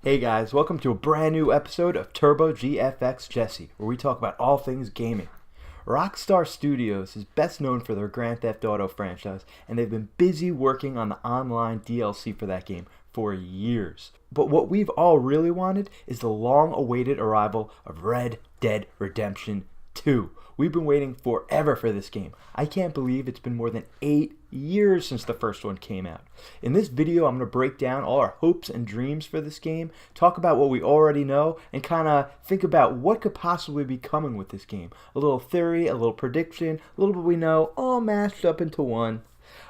Hey guys, welcome to a brand new episode of Turbo GFX Jesse, where we talk about all things gaming. Rockstar Studios is best known for their Grand Theft Auto franchise, and they've been busy working on the online DLC for that game for years. But what we've all really wanted is the long-awaited arrival of Red Dead Redemption 2. We've been waiting forever for this game. I can't believe it's been more than 8 years since the first one came out. In this video, I'm going to break down all our hopes and dreams for this game, talk about what we already know, and kind of think about what could possibly be coming with this game. A little theory, a little prediction, a little bit we know, all mashed up into one.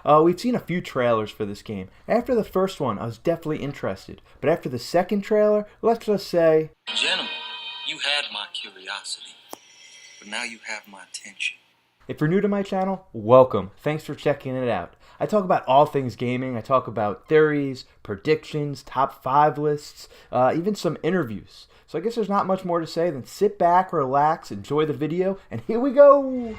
We've seen a few trailers for this game. After the first one, I was definitely interested. But after the second trailer, let's just say... Gentlemen, you had my curiosity. But now you have my attention. If you're new to my channel, welcome. Thanks for checking it out. I talk about all things gaming. I talk about theories, predictions, top 5 lists, even some interviews. So I guess there's not much more to say than sit back, relax, enjoy the video, and here we go!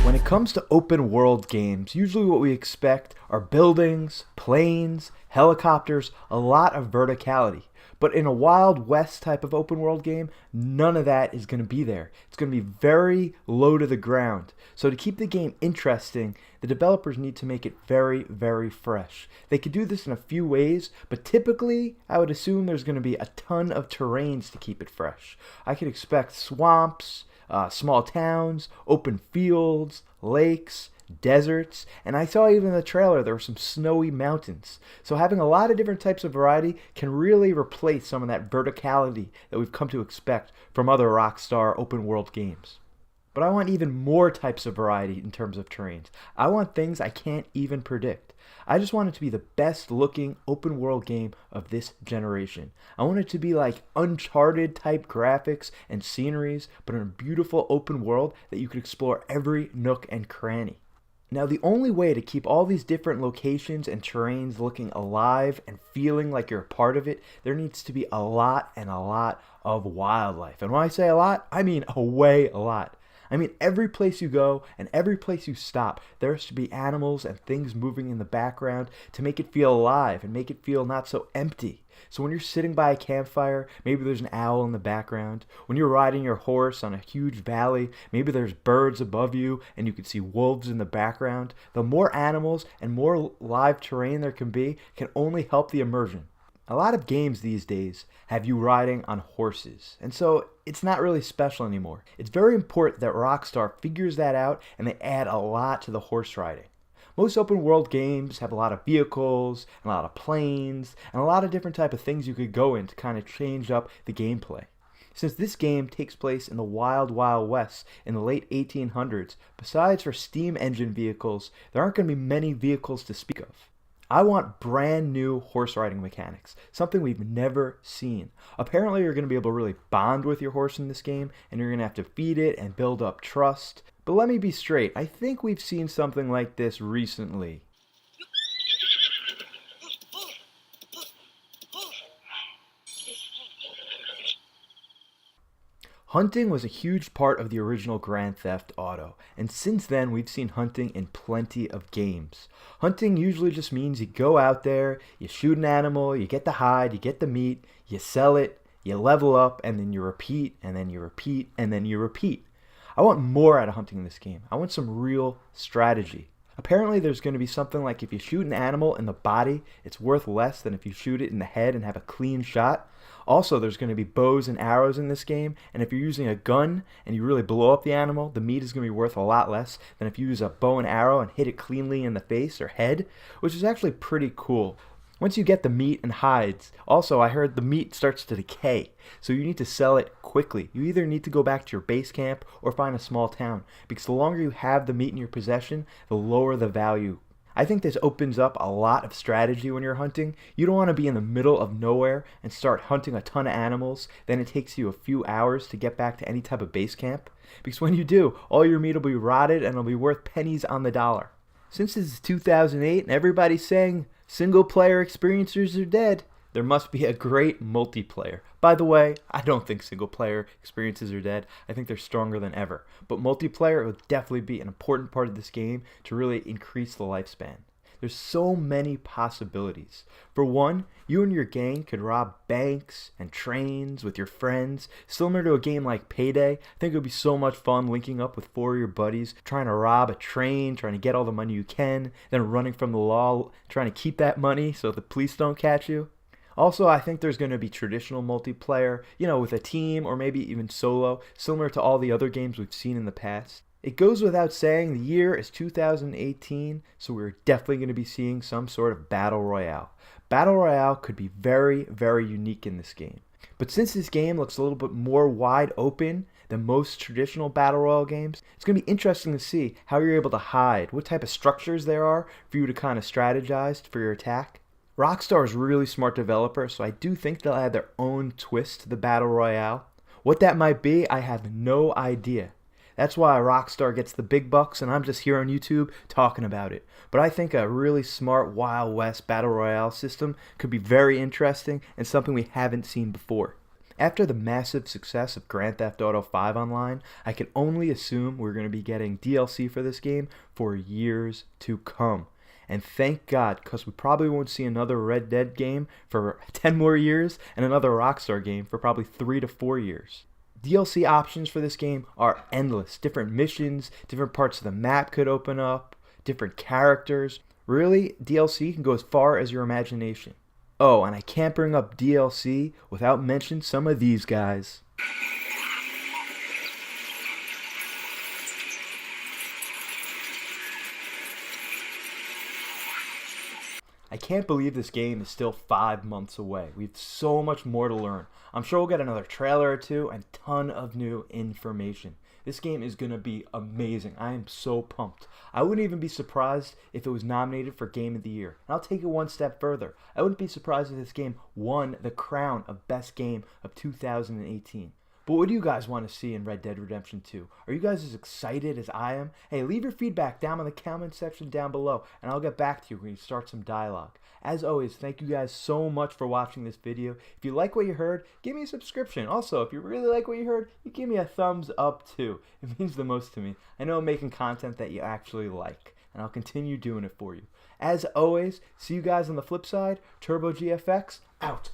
When it comes to open world games, usually what we expect are buildings, planes, helicopters, a lot of verticality. But in a Wild West type of open world game, none of that is going to be there. It's going to be very low to the ground. So to keep the game interesting, the developers need to make it very, very fresh. They could do this in a few ways, but typically I would assume there's going to be a ton of terrains to keep it fresh. I could expect swamps, small towns, open fields, lakes, deserts, and I saw even in the trailer there were some snowy mountains. So having a lot of different types of variety can really replace some of that verticality that we've come to expect from other Rockstar open world games. But I want even more types of variety in terms of terrains. I want things I can't even predict. I just want it to be the best looking open world game of this generation. I want it to be like Uncharted type graphics and sceneries, but in a beautiful open world that you could explore every nook and cranny. Now, the only way to keep all these different locations and terrains looking alive and feeling like you're a part of it, there needs to be a lot and a lot of wildlife. And when I say a lot, I mean a lot. I mean, every place you go and every place you stop, there has to be animals and things moving in the background to make it feel alive and make it feel not so empty. So when you're sitting by a campfire, maybe there's an owl in the background. When you're riding your horse on a huge valley, maybe there's birds above you and you can see wolves in the background. The more animals and more live terrain there can only help the immersion. A lot of games these days have you riding on horses, and so it's not really special anymore. It's very important that Rockstar figures that out and they add a lot to the horse riding. Most open world games have a lot of vehicles, and a lot of planes, and a lot of different type of things you could go in to kind of change up the gameplay. Since this game takes place in the Wild West in the late 1800s, besides for steam engine vehicles, there aren't going to be many vehicles to speak of. I want brand new horse riding mechanics, something we've never seen. Apparently you're going to be able to really bond with your horse in this game, and you're going to have to feed it and build up trust. But let me be straight, I think we've seen something like this recently. Hunting was a huge part of the original Grand Theft Auto, and since then we've seen hunting in plenty of games. Hunting usually just means you go out there, you shoot an animal, you get the hide, you get the meat, you sell it, you level up, and then you repeat, and then you repeat, and then you repeat. I want more out of hunting in this game. I want some real strategy. Apparently there's going to be something like if you shoot an animal in the body, it's worth less than if you shoot it in the head and have a clean shot. Also, there's going to be bows and arrows in this game, and if you're using a gun and you really blow up the animal, the meat is going to be worth a lot less than if you use a bow and arrow and hit it cleanly in the face or head, which is actually pretty cool. Once you get the meat and hides, also I heard the meat starts to decay, so you need to sell it quickly. You either need to go back to your base camp or find a small town, because the longer you have the meat in your possession, the lower the value. I think this opens up a lot of strategy when you're hunting. You don't want to be in the middle of nowhere and start hunting a ton of animals, then it takes you a few hours to get back to any type of base camp, because when you do, all your meat will be rotted and it'll be worth pennies on the dollar. Since this is 2008 and everybody's saying single player experiences are dead, there must be a great multiplayer. By the way, I don't think single player experiences are dead. I think they're stronger than ever. But multiplayer will definitely be an important part of this game to really increase the lifespan. There's so many possibilities. For one, you and your gang could rob banks and trains with your friends, similar to a game like Payday. I think it would be so much fun linking up with 4 of your buddies, trying to rob a train, trying to get all the money you can, then running from the law, trying to keep that money so the police don't catch you. Also, I think there's going to be traditional multiplayer, with a team or maybe even solo, similar to all the other games we've seen in the past. It goes without saying the year is 2018, so we're definitely going to be seeing some sort of Battle Royale. Battle Royale could be very, very unique in this game. But since this game looks a little bit more wide open than most traditional Battle Royale games, it's going to be interesting to see how you're able to hide, what type of structures there are for you to kind of strategize for your attack. Rockstar is a really smart developer, so I do think they'll add their own twist to the Battle Royale. What that might be, I have no idea. That's why Rockstar gets the big bucks and I'm just here on YouTube talking about it. But I think a really smart Wild West Battle Royale system could be very interesting and something we haven't seen before. After the massive success of Grand Theft Auto 5 Online, I can only assume we're going to be getting DLC for this game for years to come. And thank God, because we probably won't see another Red Dead game for 10 more years and another Rockstar game for probably 3 to 4 years. DLC options for this game are endless. Different missions, different parts of the map could open up, different characters. Really, DLC can go as far as your imagination. Oh, and I can't bring up DLC without mentioning some of these guys. I can't believe this game is still 5 months away. We have so much more to learn. I'm sure we'll get another trailer or two and a ton of new information. This game is going to be amazing. I am so pumped. I wouldn't even be surprised if it was nominated for Game of the Year. And I'll take it one step further. I wouldn't be surprised if this game won the crown of Best Game of 2018. But what do you guys want to see in Red Dead Redemption 2? Are you guys as excited as I am? Hey, leave your feedback down in the comment section down below, and I'll get back to you when you start some dialogue. As always, thank you guys so much for watching this video. If you like what you heard, give me a subscription. Also, if you really like what you heard, you give me a thumbs up too. It means the most to me. I know I'm making content that you actually like, and I'll continue doing it for you. As always, see you guys on the flip side. Turbo GFX, out.